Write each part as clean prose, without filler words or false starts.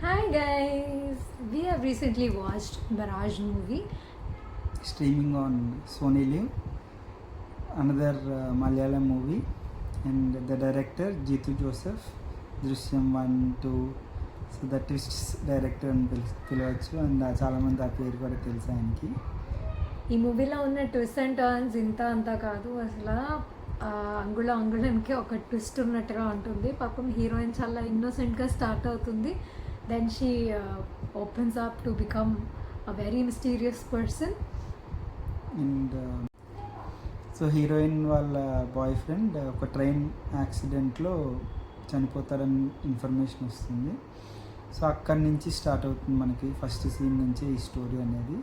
Hi guys, we have recently watched Mirage movie. Streaming on Sony Live, another Malayalam movie, and the director Jitu Joseph, Drishyam 1, 2. So the twists director అని పిలవచ్చు. And చాలామంది ఆ పేరు కూడా తెలుసు ఆయనకి. ఈ మూవీలో ఉన్న ట్విస్ట్ అండ్ టర్న్స్ ఇంత అంతా కాదు, అసలు అంగుళంకి ఒక ట్విస్ట్ ఉన్నట్టుగా ఉంటుంది. పాపం హీరోయిన్ చాలా ఇన్నోసెంట్గా స్టార్ట్ అవుతుంది. Then she opens up to become a very mysterious person. And so heroine వాళ్ళ బాయ్ ఫ్రెండ్ ఒక ట్రైన్ యాక్సిడెంట్లో చనిపోతాడని ఇన్ఫర్మేషన్ వస్తుంది. సో అక్కడి నుంచి స్టార్ట్ అవుతుంది మనకి ఫస్ట్ సీన్ నుంచి ఈ స్టోరీ అనేది.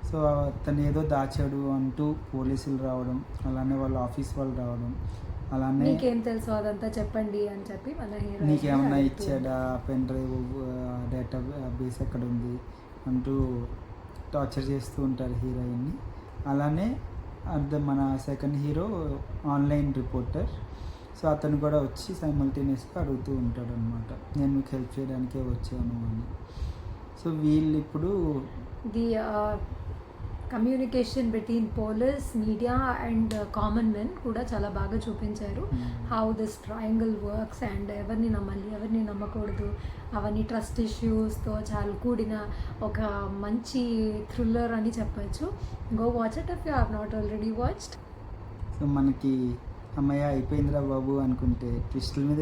సో తను ఏదో దాచాడు అంటూ పోలీసులు రావడం, అలానే వాళ్ళ ఆఫీస్ వాళ్ళు రావడం, అలానే నీకేం తెలుసు అదంతా చెప్పండి అని చెప్పి మన హీరో నీకేమన్నా ఇచ్చాడా, పెన్ డ్రైవ్, డేటా బేస్ ఎక్కడ ఉంది అంటూ టార్చర్ చేస్తూ ఉంటారు హీరోయిన్ని. అలానే మన second hero online reporter. So అతను కూడా వచ్చి సైమల్టేనియస్గా అడుగుతూ ఉంటాడు అనమాట, నేను మీకు హెల్ప్ చేయడానికే వచ్చాను అని. సో వీళ్ళు ఇప్పుడు the communication between police, media and common men కూడా చాలా బాగా చూపించారు. How this triangle works and ఎవరిని నమ్మాలి, ఎవరిని నమ్మకూడదు, అవన్నీ ట్రస్ట్ ఇష్యూస్తో చాలా కూడిన ఒక మంచి థ్రిల్లర్ అని చెప్పచ్చు. Go watch it if you have not already watched. So మనకి అమ్మయ్య అయిపోయిందిరా బాబు అనుకుంటే ట్విస్టుల మీద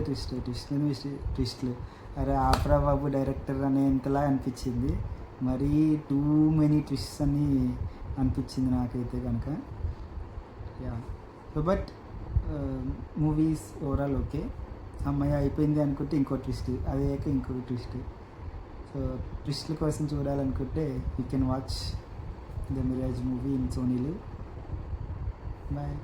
ట్విస్టులు అరే ఆపరా బాబు డైరెక్టర్ అనేంతలా అనిపించింది. మరీ టూ మెనీ ట్విస్ట్స్ అని అనిపించింది నాకైతే కనుక. Yeah so but movies overall okay. అమ్మాయి అయిపోయింది అనుకుంటే ఇంకో ట్విస్ట్, అదేక ఇంకో ట్విస్ట్. సో ట్విస్ట్ల కోసం చూడాలనుకుంటే you can watch the Mirage movie in Sony LIV. Bye.